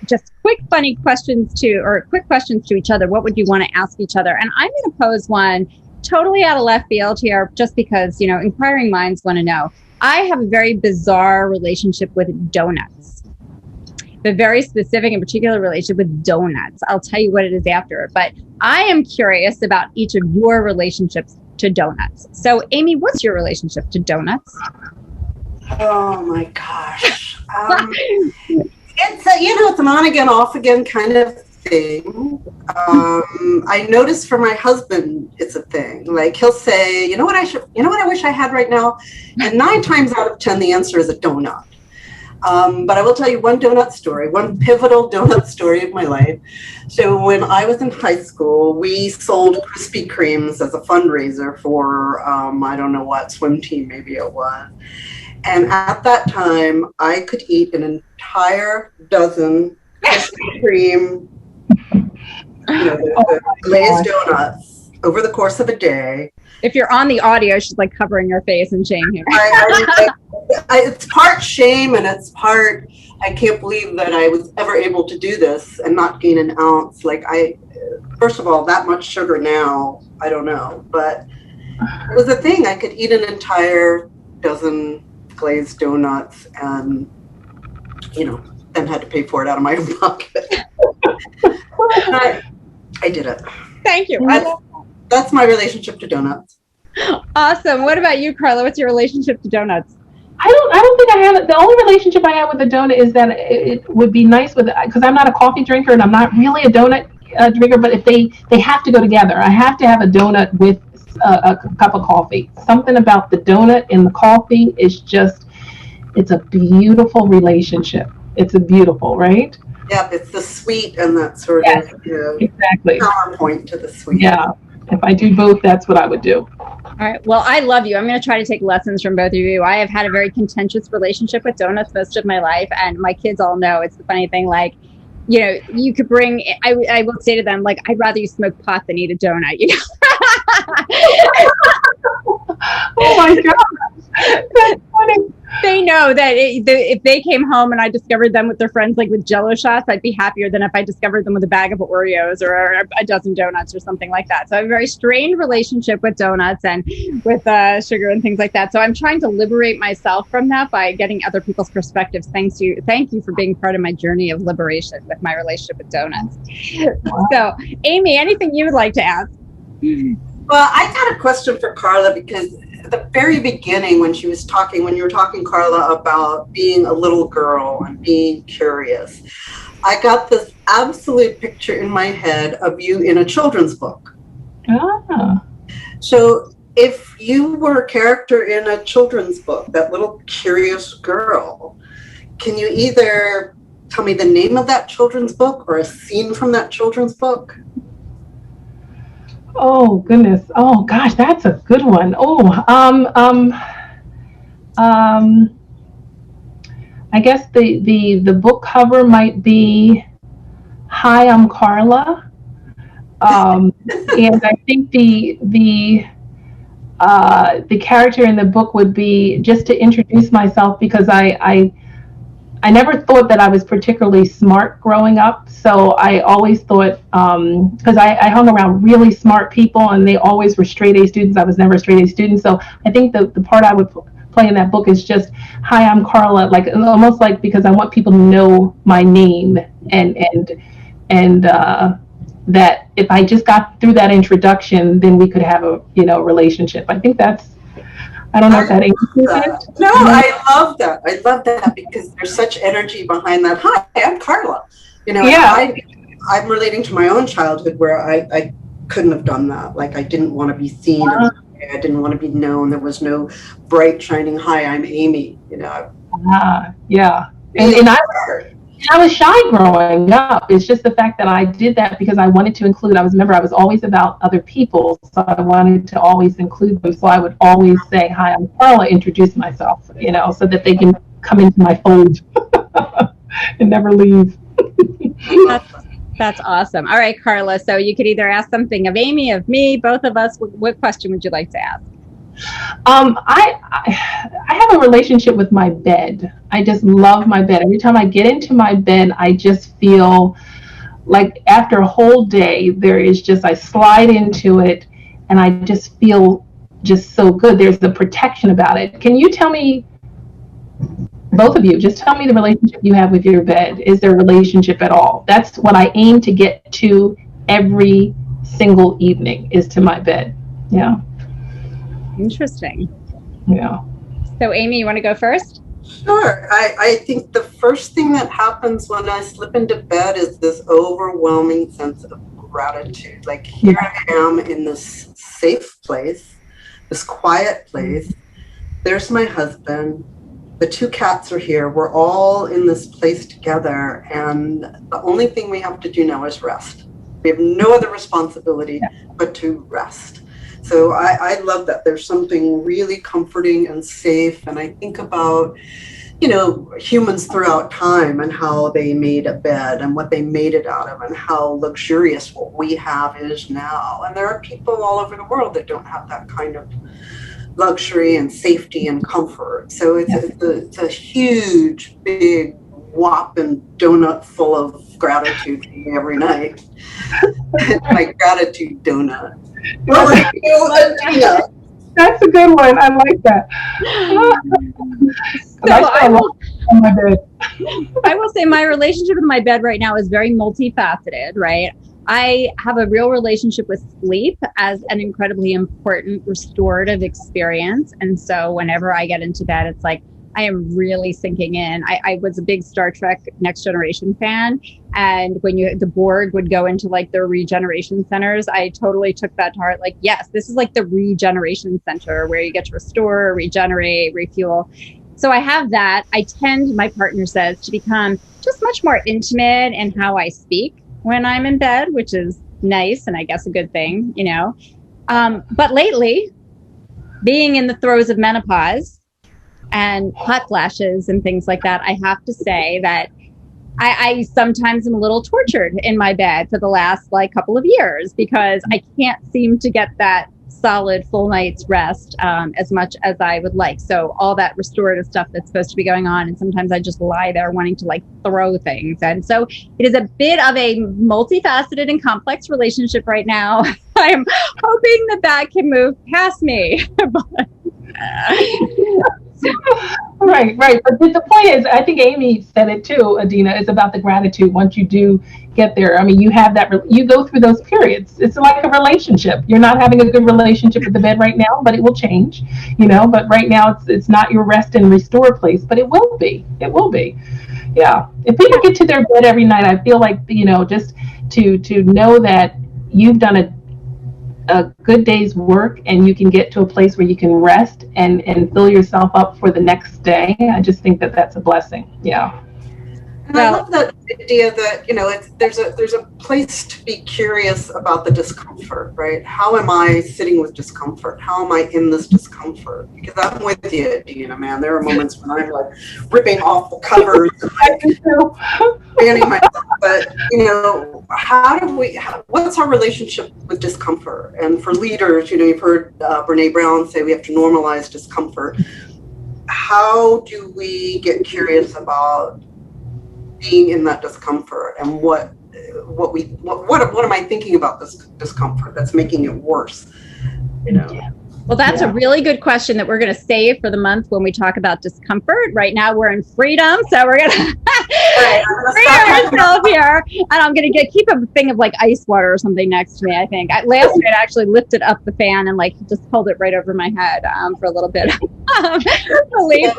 just quick questions to each other. What would you want to ask each other? And I'm going to pose one totally out of left field here, just because, you know, inquiring minds want to know. I have a very bizarre relationship with donuts. A very specific and particular relationship with donuts. I'll tell you what it is after. But I am curious about each of your relationships to donuts. So, Amy, what's your relationship to donuts? Oh my gosh. It's it's an on again, off again kind of thing. I notice for my husband, it's a thing. Like, he'll say, you know what I wish I had right now? And 9 times out of 10, the answer is a donut. But I will tell you one pivotal donut story of my life. So when I was in high school, we sold Krispy Kremes as a fundraiser for, I don't know what, swim team maybe it was. And at that time, I could eat an entire dozen Krispy Kreme, the glazed donuts over the course of a day. If you're on the audio, she's like covering her face in shame here. It's part shame and it's part, I can't believe that I was ever able to do this and not gain an ounce. Like, first of all, that much sugar now, I don't know. But it was a thing. I could eat an entire dozen glazed donuts and, then had to pay for it out of my own pocket. I did it. Thank you. That's my relationship to donuts. Awesome. What about you, Carla? What's your relationship to donuts? I don't think I have it. The only relationship I have with a donut is that it would be nice because I'm not a coffee drinker and I'm not really a donut drinker, but if they have to go together. I have to have a donut with a cup of coffee. Something about the donut and the coffee is just, it's a beautiful relationship. It's a beautiful, right? Yeah, it's the sweet and that sort of exactly counterpoint to the sweet. Yeah, if I do both, that's what I would do. All right. Well, I love you. I'm going to try to take lessons from both of you. I have had a very contentious relationship with donuts most of my life, and my kids all know. It's the funny thing, like, you could bring, I will say to them, like, I'd rather you smoke pot than eat a donut, Oh my God. That's funny. They know that if they came home and I discovered them with their friends, like with Jell-O shots, I'd be happier than if I discovered them with a bag of Oreos or a dozen donuts or something like that. So I have a very strained relationship with donuts and with sugar and things like that. So I'm trying to liberate myself from that by getting other people's perspectives. Thank you for being part of my journey of liberation with my relationship with donuts. Wow. So, Amy, anything you would like to ask? Well, I got a question for Carla, because at the very beginning when you were talking, Carla, about being a little girl and being curious, I got this absolute picture in my head of you in a children's book. Ah. So if you were a character in a children's book, that little curious girl, can you either tell me the name of that children's book or a scene from that children's book? Oh goodness! Oh gosh, that's a good one. I guess the book cover might be "Hi, I'm Carla," and I think the character in the book would be just to introduce myself, because I never thought that I was particularly smart growing up. So I always thought, because I hung around really smart people and they always were straight A students. I was never a straight A student. So I think the part I would play in that book is just, hi, I'm Carla, like almost like, because I want people to know my name and that if I just got through that introduction, then we could have a relationship. I think that's, I don't know if that answers it. No, I love that. I love that because there's such energy behind that. Hi, I'm Carla. Yeah. I'm relating to my own childhood where I couldn't have done that. Like, I didn't want to be seen as I didn't want to be known. There was no bright shining, hi, I'm Amy, Yeah. And I was shy growing up. It's just the fact that I did that because I wanted to include. I was always about other people, so I wanted to always include them. So I would always say, "Hi, I'm Carla," introduce myself, so that they can come into my fold and never leave. That's awesome. All right, Carla. So you could either ask something of Amy, of me, both of us. What question would you like to ask? I have a relationship with my bed. I just love my bed. Every time I get into my bed, I just feel like after a whole day, I slide into it and I just feel just so good. There's the protection about it. Can you tell me, both of you, just tell me the relationship you have with your bed. Is there a relationship at all? That's what I aim to get to every single evening, is to my bed. Yeah. Interesting. Yeah. So Amy, you want to go first? Sure. I think the first thing that happens when I slip into bed is this overwhelming sense of gratitude. Like, here I am in this safe place, this quiet place. There's my husband. The 2 cats are here. We're all in this place together. And the only thing we have to do now is rest. We have no other responsibility but to rest. So I love that. There's something really comforting and safe. And I think about, humans throughout time and how they made a bed and what they made it out of and how luxurious what we have is now. And there are people all over the world that don't have that kind of luxury and safety and comfort. So it's a huge, big, whopping donut full of gratitude for me every night. My gratitude donut. That's a good one. I like that. I will say my relationship with my bed right now is very multifaceted, right? I have a real relationship with sleep as an incredibly important restorative experience. And so whenever I get into bed, it's like I am really sinking in. I was a big Star Trek Next Generation fan. And when the Borg would go into like their regeneration centers, I totally took that to heart. Like, yes, this is like the regeneration center where you get to restore, regenerate, refuel. So I have that. I tend, my partner says, to become just much more intimate in how I speak when I'm in bed, which is nice and I guess a good thing, But lately, being in the throes of menopause and hot flashes and things like that, I have to say that I sometimes am a little tortured in my bed for the last couple of years because I can't seem to get that solid full night's rest as much as I would like. So all that restorative stuff that's supposed to be going on, and sometimes I just lie there wanting to throw things. And so it is a bit of a multifaceted and complex relationship right now. I'm hoping that can move past me. Right. But the point is, I think Amy said it too, Adina, is about the gratitude once you do get there. I mean, you have that, you go through those periods. It's like a relationship. You're not having a good relationship with the bed right now, but it will change, but right now it's not your rest and restore place, but it will be. It will be. Yeah. If people get to their bed every night, I feel like, just to know that you've done a good day's work and you can get to a place where you can rest and fill yourself up for the next day. I just think that that's a blessing. Yeah. And I love that idea that, there's a place to be curious about the discomfort, right? How am I sitting with discomfort? How am I in this discomfort? Because I'm with you, Dina, man. There are moments when I'm ripping off the covers and fanning myself. But, what's our relationship with discomfort? And for leaders, you've heard Brene Brown say we have to normalize discomfort. How do we get curious about being in that discomfort and what am I thinking about this discomfort that's making it worse? Well, that's a really good question that we're going to save for the month when we talk about discomfort. Right now we're in freedom, so we're going to free ourselves here. And I'm going to keep a thing of ice water or something next to me, I think. Last night I actually lifted up the fan and just held it right over my head for a little bit of relief.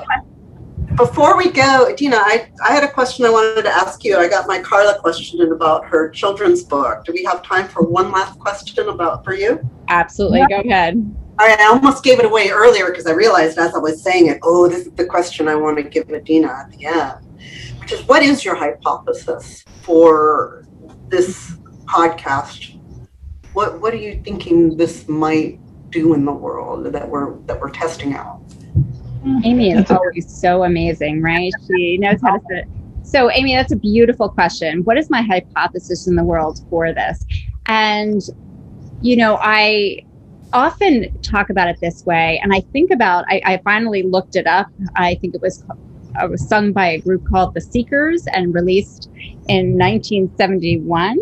Before we go, Dina, I had a question I wanted to ask you. I got my Carla question in about her children's book. Do we have time for one last question for you? Absolutely. Go ahead. I almost gave it away earlier because I realized as I was saying it, oh, this is the question I want to give Adina at the end, which is, what is your hypothesis for this podcast? What are you thinking this might do in the world that we're testing out? Amy is always so amazing, right? She knows how to say it. So, Amy, that's a beautiful question. What is my hypothesis in the world for this? And, I often talk about it this way, and I think about, I finally looked it up. I think it was sung by a group called The Seekers and released in 1971.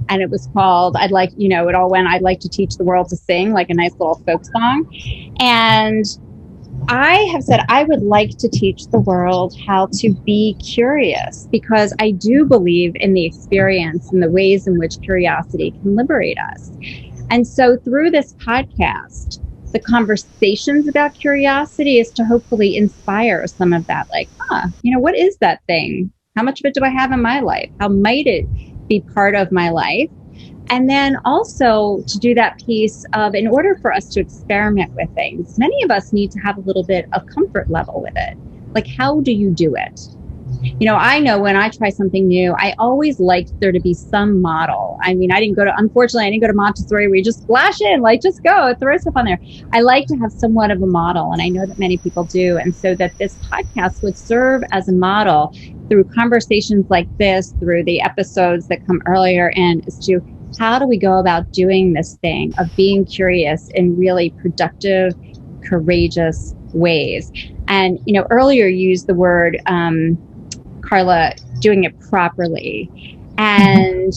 And it was called, I'd like to teach the world to sing, like a nice little folk song. And I have said I would like to teach the world how to be curious, because I do believe in the experience and the ways in which curiosity can liberate us. And so through this podcast, the conversations about curiosity is to hopefully inspire some of that, like, what is that thing? How much of it do I have in my life? How might it be part of my life? And then also to do that piece of, in order for us to experiment with things, many of us need to have a little bit of comfort level with it. Like, how do you do it? I know when I try something new, I always liked there to be some model. I mean, unfortunately, I didn't go to Montessori where you just splash in, like, just go, throw stuff on there. I like to have somewhat of a model, and I know that many people do. And so that this podcast would serve as a model through conversations like this, through the episodes that come earlier in, is to, how do we go about doing this thing of being curious in really productive, courageous ways? And, earlier you used the word, Carla, doing it properly. And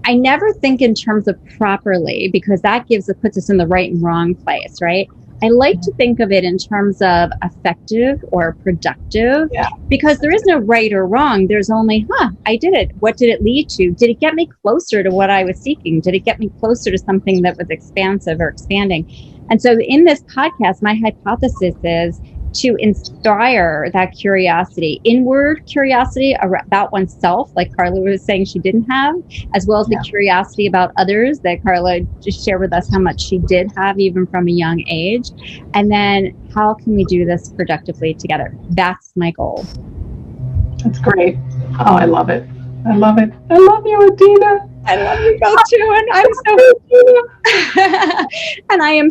I never think in terms of properly, because that puts us in the right and wrong place, right? I like to think of it in terms of effective or productive, because there is no right or wrong. There's only, I did it. What did it lead to? Did it get me closer to what I was seeking? Did it get me closer to something that was expansive or expanding? And so in this podcast, my hypothesis is to inspire that curiosity, inward curiosity about oneself, like Carla was saying she didn't have, as well as the curiosity about others that Carla just shared with us how much she did have even from a young age. And then how can we do this productively together? That's my goal. That's great. Oh, I love it. I love it. I love you, Adina. I love you both too, and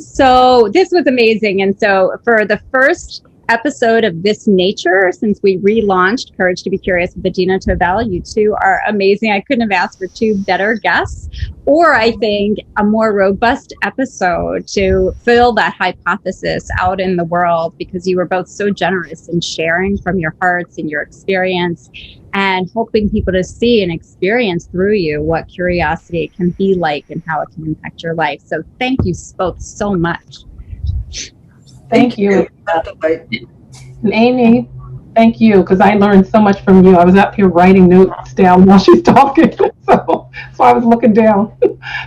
this was amazing. And so for the first episode of this nature, since we relaunched Courage to be Curious with Adina Tobel, you two are amazing. I couldn't have asked for two better guests, or I think a more robust episode to fill that hypothesis out in the world, because you were both so generous in sharing from your hearts and your experience, and helping people to see and experience through you what curiosity can be like and how it can impact your life. So thank you both so much. Thank you. And Amy, thank you, because I learned so much from you. I was up here writing notes down while she's talking, so I was looking down.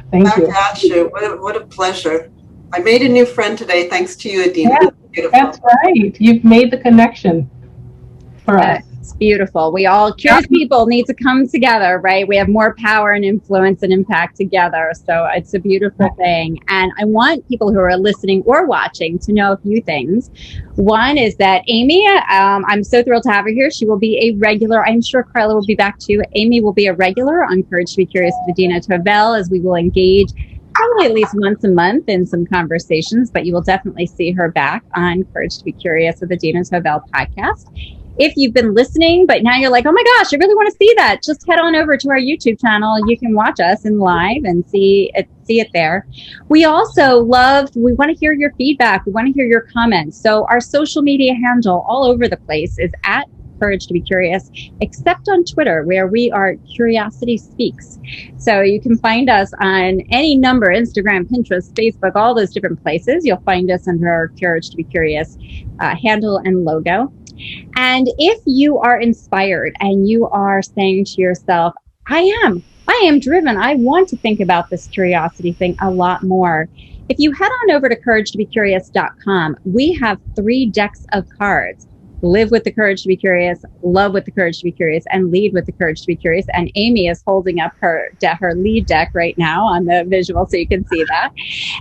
Thank you. I got you. What a pleasure. I made a new friend today, thanks to you, Adina. Yeah, that's right. You've made the connection for us. It's beautiful. Curious people need to come together, right? We have more power and influence and impact together. So it's a beautiful thing. And I want people who are listening or watching to know a few things. One is that Amy, I'm so thrilled to have her here. She will be a regular. I'm sure Carla will be back too. Amy will be a regular on Courage to be Curious with Adina Tobel, as we will engage probably at least once a month in some conversations, but you will definitely see her back on Courage to be Curious with Adina Tobel podcast. If you've been listening, but now you're like, oh my gosh, I really want to see that, just head on over to our YouTube channel. You can watch us in live and see it there. We also we want to hear your feedback. We want to hear your comments. So our social media handle all over the place is at Courage to be Curious, except on Twitter, where we are Curiosity Speaks. So you can find us on any number, Instagram, Pinterest, Facebook, all those different places. You'll find us under our Courage to be Curious handle and logo. And if you are inspired and you are saying to yourself, I am driven, I want to think about this curiosity thing a lot more, if you head on over to couragetobecurious.com, we have 3 decks of cards. live with the courage to be curious, love with the courage to be curious, and lead with the courage to be curious. And Amy is holding up her lead deck right now on the visual, so you can see that.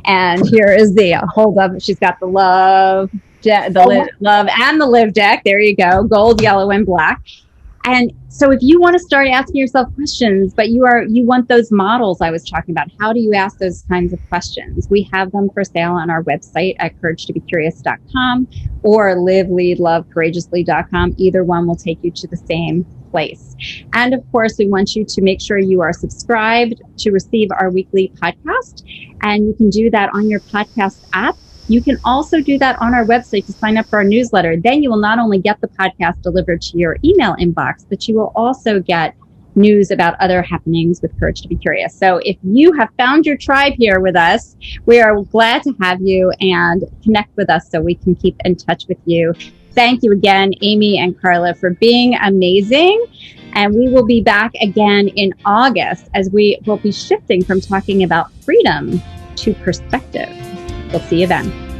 And here is the hold up. She's got the love and the live deck. There you go, gold, yellow, and black. And so if you want to start asking yourself questions, but you want those models I was talking about, how do you ask those kinds of questions? We have them for sale on our website at couragetobecurious.com or liveleadlovecourageously.com. Either one will take you to the same place. And of course, we want you to make sure you are subscribed to receive our weekly podcast. And you can do that on your podcast app. You can also do that on our website to sign up for our newsletter. Then you will not only get the podcast delivered to your email inbox, but you will also get news about other happenings with Courage to be Curious. So if you have found your tribe here with us, we are glad to have you and connect with us so we can keep in touch with you. Thank you again, Amy and Carla, for being amazing. And we will be back again in August as we will be shifting from talking about freedom to perspective. We'll see you then.